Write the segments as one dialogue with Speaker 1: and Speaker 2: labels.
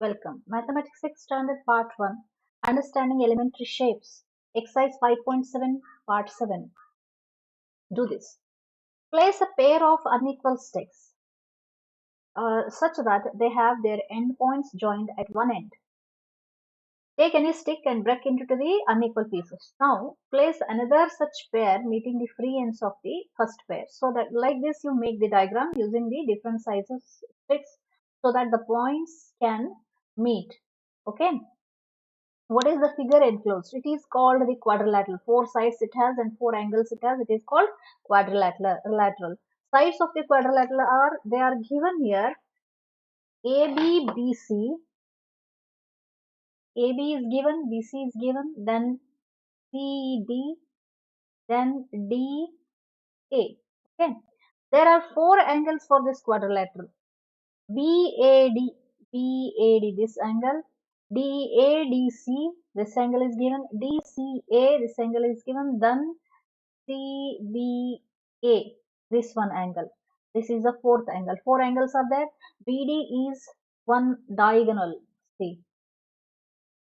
Speaker 1: Welcome. Mathematics 6 Standard Part 1. Understanding Elementary Shapes. Exercise 5.7 Part 7. Do this. Place a pair of unequal sticks such that they have their endpoints joined at one end. Take any stick and break into the unequal pieces. Now place another such pair meeting the free ends of the first pair. So that like this you make the diagram using the different sizes sticks so that the points can meet. Okay. What is the figure enclosed? It is called the quadrilateral. Four sides it has and four angles it has. It is called quadrilateral. Sides of the quadrilateral they are given here. AB, BC. AB is given, BC is given, then CD, then DA. Okay. There are four angles for this quadrilateral. BAD, BAD, this angle, DADC, this angle is given, DCA, this angle is given, then CBA, this one angle. This is the fourth angle. Four angles are there. BD is one diagonal. See,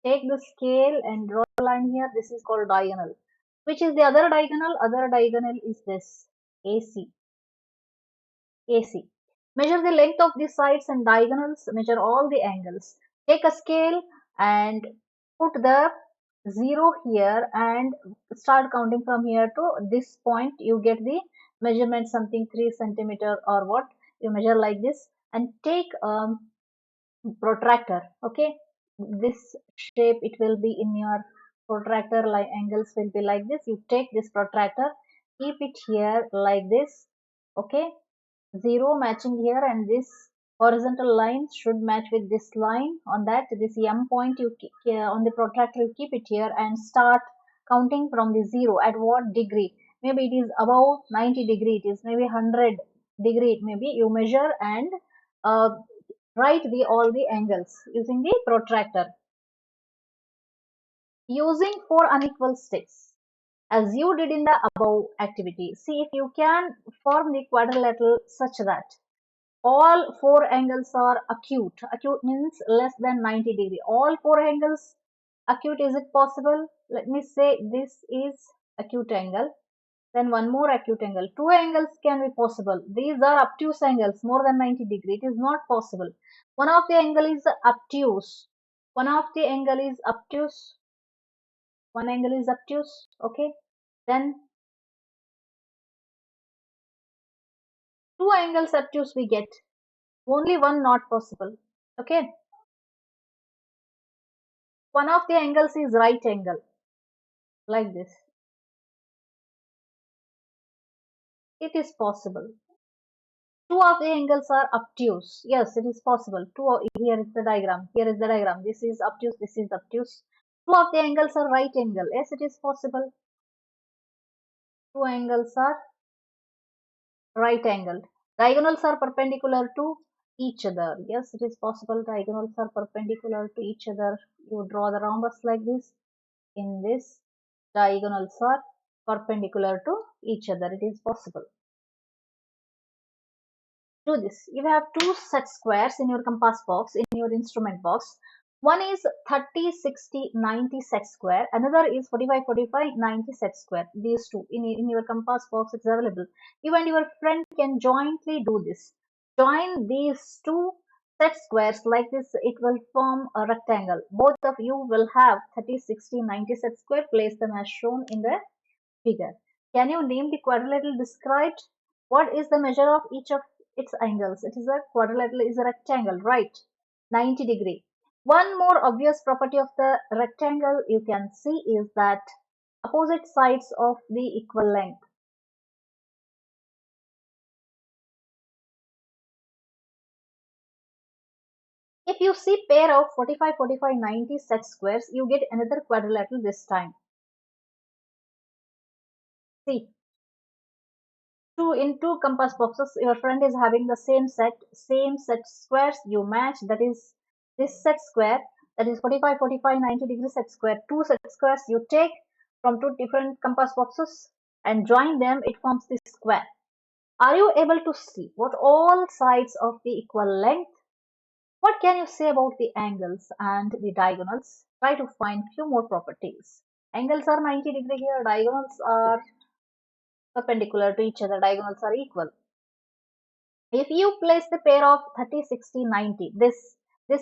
Speaker 1: take the scale and draw a line here. This is called diagonal. Which is the other diagonal? Other diagonal is this AC. AC. Measure the length of the sides and diagonals, measure all the angles. Take a scale and put the 0 here and start counting from here to this point. You get the measurement something 3 centimeter or what. You measure like this and take a protractor. Okay. This shape it will be in your protractor, like angles will be like this. You take this protractor, keep it here like this. Okay, 0 matching here, and this horizontal line should match with this line. On that, this M point you on the protractor you keep it here and start counting from the 0. At what degree? Maybe it is above 90 degree, it is maybe 100 degree, maybe you measure and uh, write all the angles using the protractor. Using four unequal sticks as you did in the above activity. See if you can form the quadrilateral such that all four angles are acute. Acute means less than 90 degree. All four angles acute. Is it possible? Let me say this is acute angle. Then one more acute angle. Two angles can be possible. These are obtuse angles more than 90 degree. It is not possible. One of the angle is obtuse. One of the angle is obtuse. One angle is obtuse. Okay. Then two angles obtuse we get. Only one not possible. Okay. One of the angles is right angle. Like this. It is possible. Two of the angles are obtuse. Yes, it is possible. Here is the diagram. Here is the diagram. This is obtuse. This is obtuse. Two of the angles are right angle. Yes, it is possible. Two angles are right angle. Diagonals are perpendicular to each other. Yes, it is possible. Diagonals are perpendicular to each other. You draw the rhombus like this. In this, diagonals are perpendicular to each other. It is possible. Do this. You have two set squares in your compass box, in your instrument box. One is 30, 60, 90 set square. Another is 45, 45, 90 set square. These two in your compass box it's available. You and your friend can jointly do this. Join these two set squares like this. It will form a rectangle. Both of you will have 30, 60, 90 set square. Place them as shown in the figure. Can you name the quadrilateral described? What is the measure of each of its angles? It is a quadrilateral is a rectangle, right? 90 degree. One more obvious property of the rectangle you can see is that opposite sides of the equal length. If you see pair of 45, 45, 90 set squares, you get another quadrilateral this time. See, in two compass boxes, your friend is having the same set squares. You match, that is this set square, that is 45, 45, 90 degree set square. Two set squares you take from two different compass boxes and join them. It forms this square. Are you able to see what all sides of the equal length? What can you say about the angles and the diagonals? Try to find few more properties. Angles are 90-degree here, diagonals are perpendicular to each other, diagonals are equal. If you place the pair of 30, 60, 90, this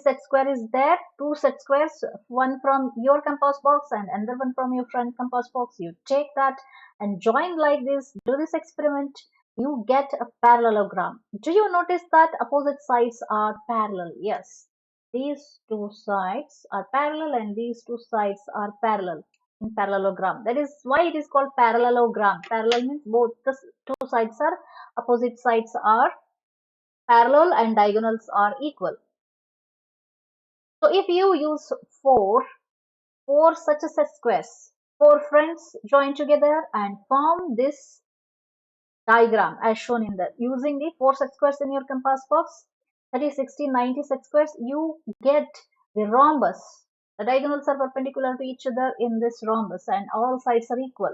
Speaker 1: set square is there, two set squares, one from your compass box and another one from your friend compass box. You take that and join like this, do this experiment, you get a parallelogram. Do you notice that opposite sides are parallel? Yes. These two sides are parallel and these two sides are parallel in parallelogram. That is why it is called parallelogram. Parallel means both the two sides are opposite sides are parallel and diagonals are equal. So if you use four such a set squares, four friends join together and form this diagram as shown in the using the four set squares in your compass box, 30, 60, 90 set squares, you get the rhombus. The diagonals are perpendicular to each other in this rhombus and all sides are equal.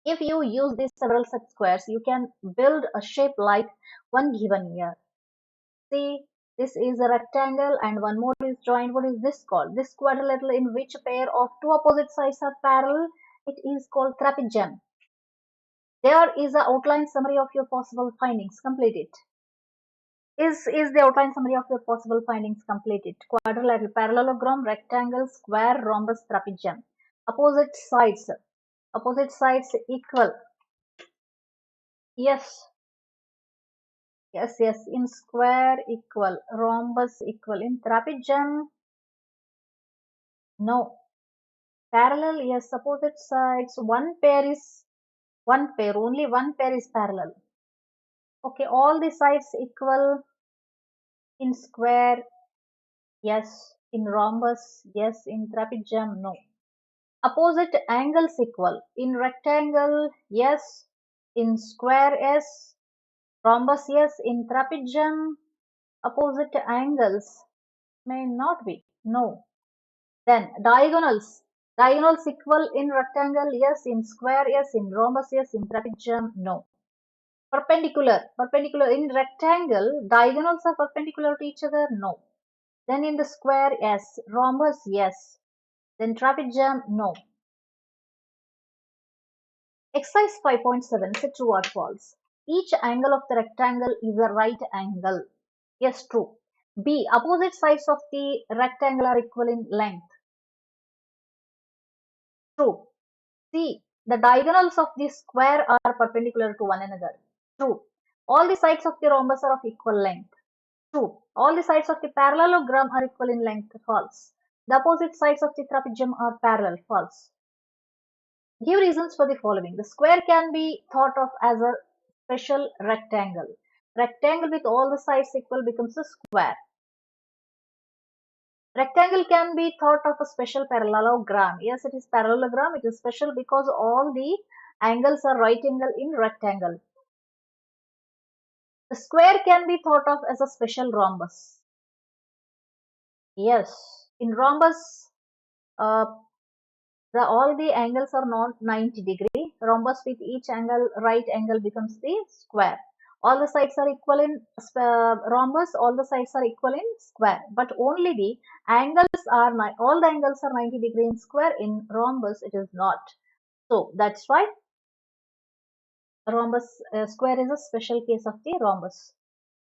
Speaker 1: If you use these several set squares, you can build a shape like one given here. See, this is a rectangle and one more is joined. What is this called? This quadrilateral in which a pair of two opposite sides are parallel. It is called trapezium. There is an outline summary of your possible findings. Complete it. Is the outline summary of your possible findings completed? Quadrilateral, parallelogram, rectangle, square, rhombus, trapezium. Opposite sides equal. Yes, yes. In square equal, rhombus equal. In trapezium, no. Parallel, yes, opposite sides. Only one pair is parallel. Okay, all the sides equal. In square, yes. In rhombus, yes. In trapezium, no. Opposite angles equal. In rectangle, yes. In square, yes. Rhombus, yes. In trapezium, opposite angles may not be. No. Then diagonals. Diagonals equal in rectangle, yes. In square, yes. In rhombus, yes. In trapezium, no. Perpendicular. In rectangle, diagonals are perpendicular to each other, no. Then in the square, yes. Rhombus, yes. Then trapezium, no. Exercise 5.7, say true or false. Each angle of the rectangle is a right angle. Yes, true. B. Opposite sides of the rectangle are equal in length. True. C. The diagonals of the square are perpendicular to one another. True. All the sides of the rhombus are of equal length. True. All the sides of the parallelogram are equal in length. False. The opposite sides of the trapezium are parallel. False. Give reasons for the following. The square can be thought of as a special rectangle. Rectangle with all the sides equal becomes a square. Rectangle can be thought of a special parallelogram. Yes, it is parallelogram. It is special because all the angles are right angle in rectangle. The square can be thought of as a special rhombus. Yes, in rhombus, uh, all the angles are not 90-degree. Rhombus with each angle, right angle becomes the square. All the sides are equal in rhombus, all the sides are equal in square. But only the angles are, all the angles are 90-degree in square. In rhombus, it is not. So that's why rhombus square is a special case of the rhombus.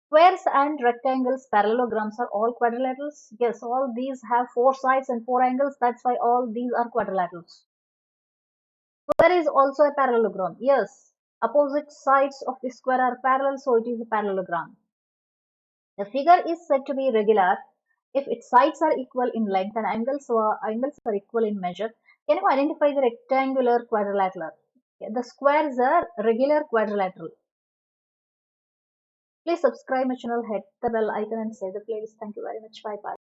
Speaker 1: Squares and rectangles, parallelograms are all quadrilaterals. Yes, all these have four sides and four angles. That's why all these are quadrilaterals. Square is also a parallelogram. Yes, opposite sides of the square are parallel, so it is a parallelogram. The figure is said to be regular if its sides are equal in length and angles are equal in measure. Can you identify the rectangular quadrilateral? The square is a regular quadrilateral. Please subscribe my channel, hit the bell icon and save the playlist. Thank you very much. Bye bye.